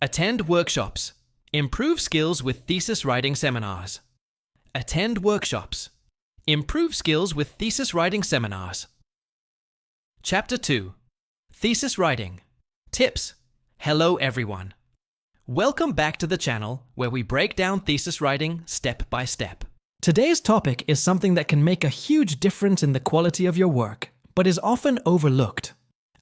Attend workshops. Improve skills with thesis writing seminars. Attend workshops. Improve skills with thesis writing seminars. Chapter 2. Thesis Writing. Tips. Hello everyone. Welcome back to the channel where we break down thesis writing step by step. Today's topic is something that can make a huge difference in the quality of your work, but is often overlooked.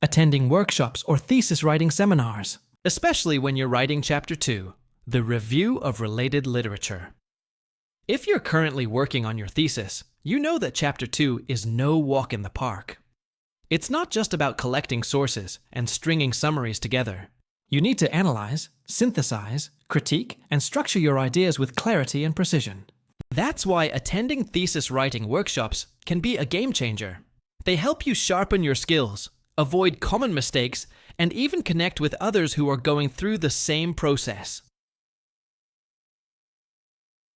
Attending workshops or thesis writing seminars, especially when you're writing Chapter 2, the review of related literature. If you're currently working on your thesis, you know that Chapter 2 is no walk in the park. It's not just about collecting sources and stringing summaries together. You need to analyze, synthesize, critique, and structure your ideas with clarity and precision. That's why attending thesis writing workshops can be a game changer. They help you sharpen your skills, avoid common mistakes, and even connect with others who are going through the same process.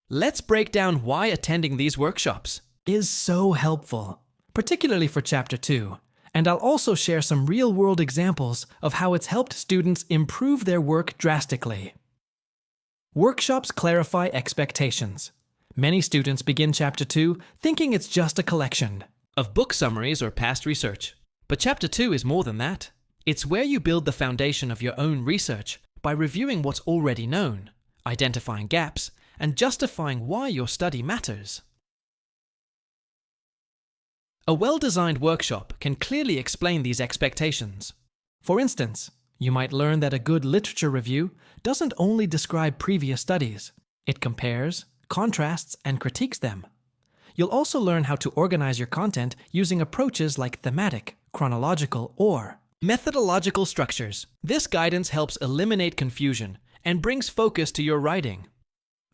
Let's break down why attending these workshops is so helpful, particularly for Chapter 2. And I'll also share some real-world examples of how it's helped students improve their work drastically. Workshops clarify expectations. Many students begin Chapter 2 thinking it's just a collection of book summaries or past research. But Chapter 2 is more than that. It's where you build the foundation of your own research by reviewing what's already known, identifying gaps, and justifying why your study matters. A well-designed workshop can clearly explain these expectations. For instance, you might learn that a good literature review doesn't only describe previous studies. It compares, contrasts, and critiques them. You'll also learn how to organize your content using approaches like thematic, chronological, or methodological structures. This guidance helps eliminate confusion and brings focus to your writing.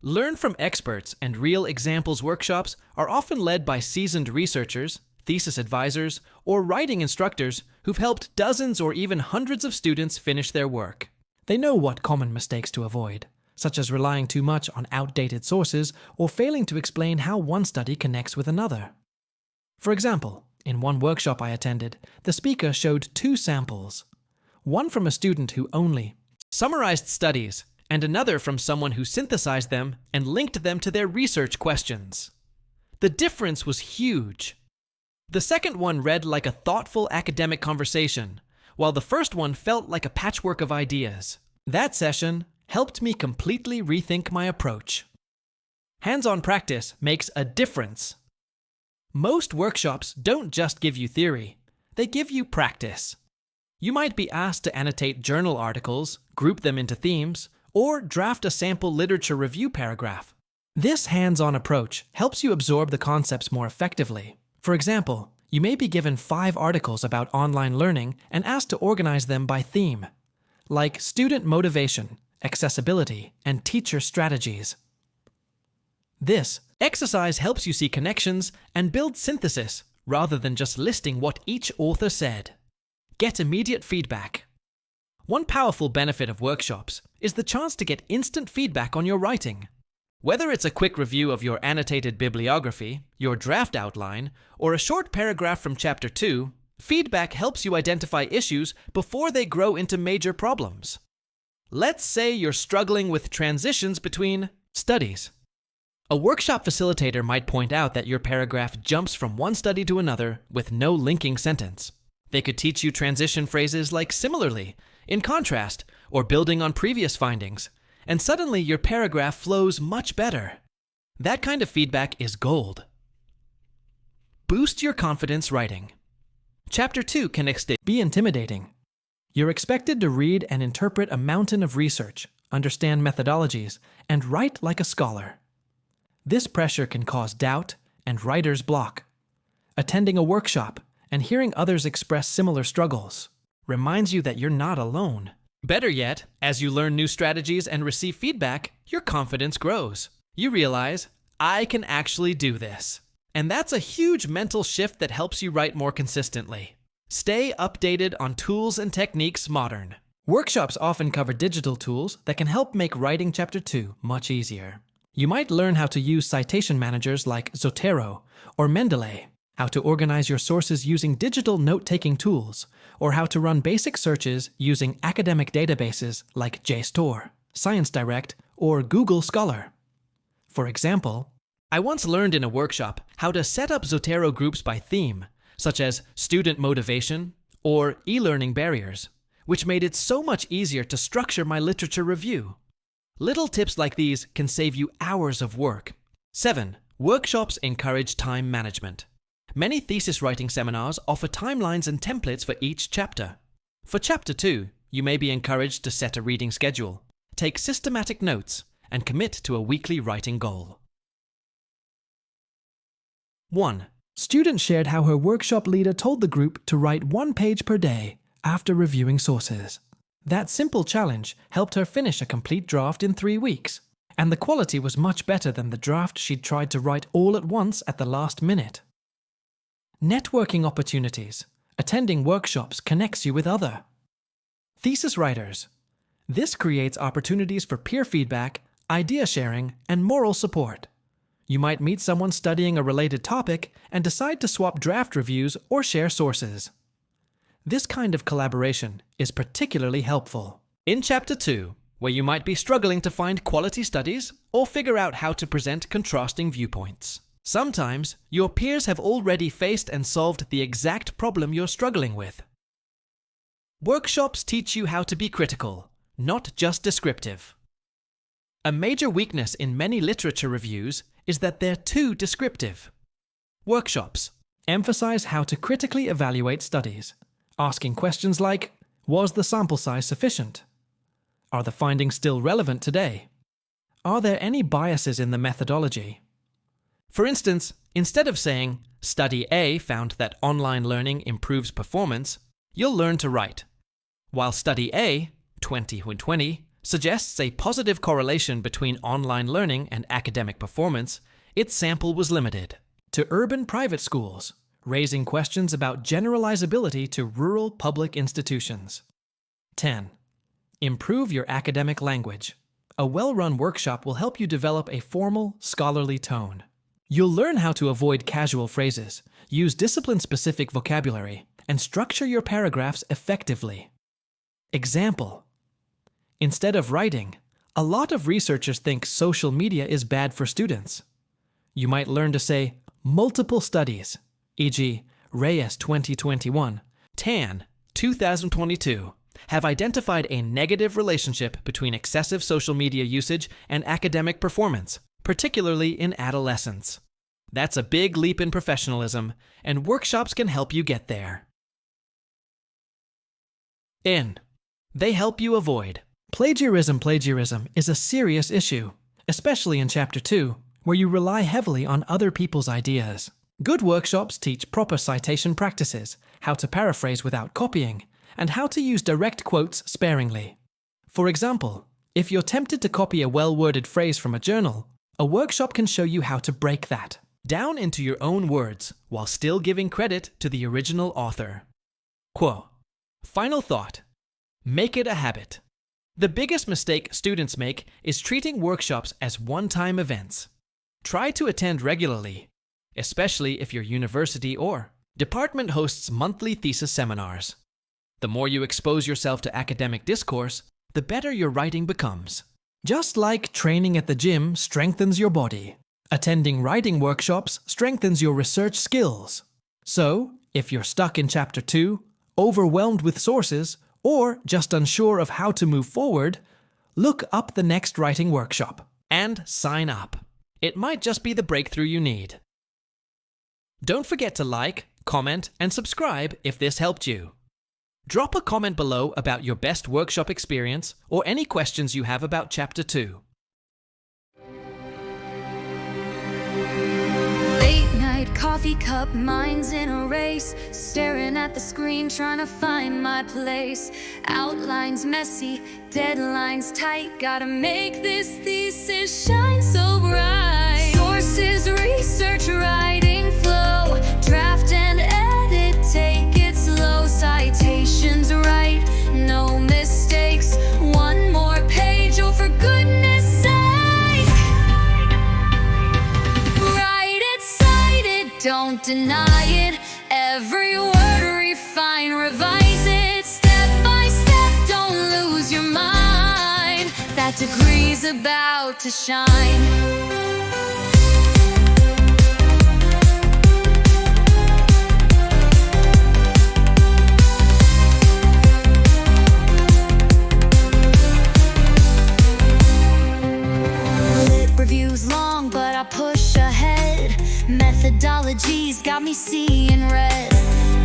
Learn from experts, and real examples workshops are often led by seasoned researchers, thesis advisors, or writing instructors who've helped dozens or even hundreds of students finish their work. They know what common mistakes to avoid, such as relying too much on outdated sources or failing to explain how one study connects with another. For example, in one workshop I attended, the speaker showed two samples, one from a student who only summarized studies, and another from someone who synthesized them and linked them to their research questions. The difference was huge. The second one read like a thoughtful academic conversation, while the first one felt like a patchwork of ideas. That session helped me completely rethink my approach. Hands-on practice makes a difference. Most workshops don't just give you theory, they give you practice. You might be asked to annotate journal articles, group them into themes, or draft a sample literature review paragraph. This hands-on approach helps you absorb the concepts more effectively. For example, you may be given 5 articles about online learning and asked to organize them by theme, like student motivation, accessibility, and teacher strategies. This exercise helps you see connections and build synthesis rather than just listing what each author said. Get immediate feedback. One powerful benefit of workshops is the chance to get instant feedback on your writing. Whether it's a quick review of your annotated bibliography, your draft outline, or a short paragraph from Chapter 2, feedback helps you identify issues before they grow into major problems. Let's say you're struggling with transitions between studies. A workshop facilitator might point out that your paragraph jumps from one study to another with no linking sentence. They could teach you transition phrases like similarly, in contrast, or building on previous findings, and suddenly your paragraph flows much better. That kind of feedback is gold. Boost your confidence writing. Chapter 2 can be intimidating. You're expected to read and interpret a mountain of research, understand methodologies, and write like a scholar. This pressure can cause doubt and writer's block. Attending a workshop and hearing others express similar struggles reminds you that you're not alone. Better yet, as you learn new strategies and receive feedback, your confidence grows. You realize, I can actually do this. And that's a huge mental shift that helps you write more consistently. Stay updated on tools and techniques modern. Workshops often cover digital tools that can help make writing Chapter 2 much easier. You might learn how to use citation managers like Zotero or Mendeley. how to organize your sources using digital note-taking tools, or how to run basic searches using academic databases like JSTOR, ScienceDirect, or Google Scholar. For example, I once learned in a workshop how to set up Zotero groups by theme, such as student motivation or e-learning barriers, which made it so much easier to structure my literature review. Little tips like these can save you hours of work. 7. Workshops encourage time management. Many thesis writing seminars offer timelines and templates for each chapter. For Chapter 2, you may be encouraged to set a reading schedule, take systematic notes, and commit to a weekly writing goal. 1. Student shared how her workshop leader told the group to write 1 page per day after reviewing sources. That simple challenge helped her finish a complete draft in 3 weeks, and the quality was much better than the draft she'd tried to write all at once at the last minute. Networking opportunities. Attending workshops connects you with other thesis writers. This creates opportunities for peer feedback, idea sharing, and moral support. You might meet someone studying a related topic and decide to swap draft reviews or share sources. This kind of collaboration is particularly helpful. In Chapter 2, where you might be struggling to find quality studies or figure out how to present contrasting viewpoints. Sometimes, your peers have already faced and solved the exact problem you're struggling with. Workshops teach you how to be critical, not just descriptive. A major weakness in many literature reviews is that they're too descriptive. Workshops emphasize how to critically evaluate studies, asking questions like, was the sample size sufficient? Are the findings still relevant today? Are there any biases in the methodology? For instance, instead of saying, Study A found that online learning improves performance, you'll learn to write, while Study A, 2020, suggests a positive correlation between online learning and academic performance, its sample was limited to urban private schools, raising questions about generalizability to rural public institutions. 10. Improve your academic language. A well-run workshop will help you develop a formal, scholarly tone. You'll learn how to avoid casual phrases, use discipline-specific vocabulary, and structure your paragraphs effectively. Example: instead of writing, a lot of researchers think social media is bad for students. You might learn to say multiple studies, e.g., Reyes 2021, Tan 2022, have identified a negative relationship between excessive social media usage and academic performance, particularly in adolescence. That's a big leap in professionalism, and workshops can help you get there. They help you avoid. Plagiarism is a serious issue, especially in Chapter 2, where you rely heavily on other people's ideas. Good workshops teach proper citation practices, how to paraphrase without copying, and how to use direct quotes sparingly. For example, if you're tempted to copy a well-worded phrase from a journal, a workshop can show you how to break that down into your own words while still giving credit to the original author. Quote: final thought. Make it a habit. The biggest mistake students make is treating workshops as one-time events. Try to attend regularly, especially if your university or department hosts monthly thesis seminars. The more you expose yourself to academic discourse, the better your writing becomes. Just like training at the gym strengthens your body, attending writing workshops strengthens your research skills. So, if you're stuck in Chapter 2, overwhelmed with sources, or just unsure of how to move forward, look up the next writing workshop and sign up. It might just be the breakthrough you need. Don't forget to like, comment, and subscribe if this helped you. Drop a comment below about your best workshop experience or any questions you have about Chapter 2. Late night coffee cup, minds in a race, staring at the screen trying to find my place. Outlines messy, deadlines tight, gotta make this thesis shine so bright. Sources, research, writing flow, draft and edit, take it slow. Citations right, no mistakes, one more page, oh for goodness sake. Write it, cite it, don't don't deny it. Every word refine, revise it. Step by step, don't lose your mind. That degree's about to shine. Review's long, but I push ahead. Methodology's got me seeing red.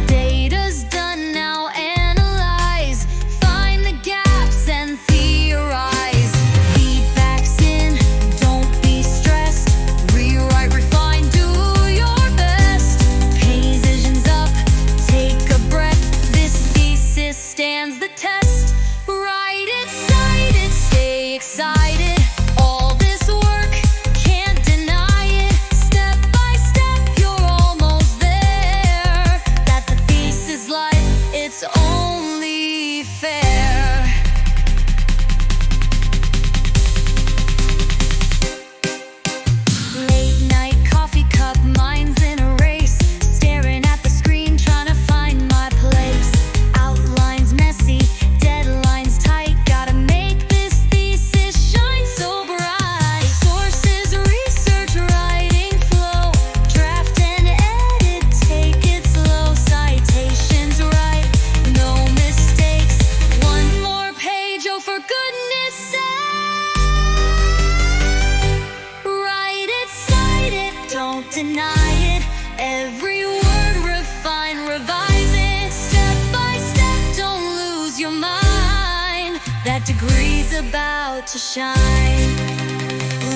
Data's done, now analyze. Find the gaps and theorize. Feedback's in, don't be stressed. Rewrite, refine, do your best. Pay visions up, take a breath. This thesis stands the test. Write it, cite it, stay excited. It's only fair. Late night coffee cup, minds in a race. Staring at the screen, trying to find my place. Outlines messy, deadlines tight. Gotta make this thesis shine so bright. Sources, research, writing flow. Draft and edit, take it slow. Citations right. No mistakes, one more page, oh for goodness sake. Write it, cite it, don't deny it. Every word refine, revise it. Step by step, don't lose your mind. That degree's about to shine.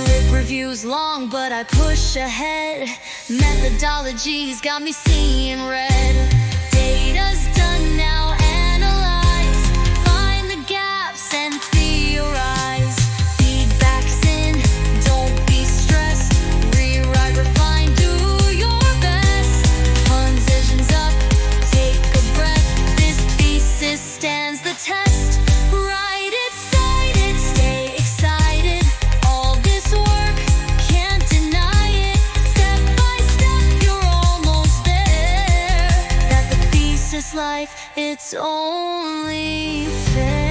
Lit review's long, but I push ahead. Methodology's got me seeing red. Data's done, now analyze. Find the gaps and theorize. Feedback's in, don't be stressed. Rewrite, refine, do your best. Transitions up, take a breath. This thesis stands the test. Write it, cite it, stay excited. All this work, can't deny it. Step by step, you're almost there. That the thesis life, it's only fair.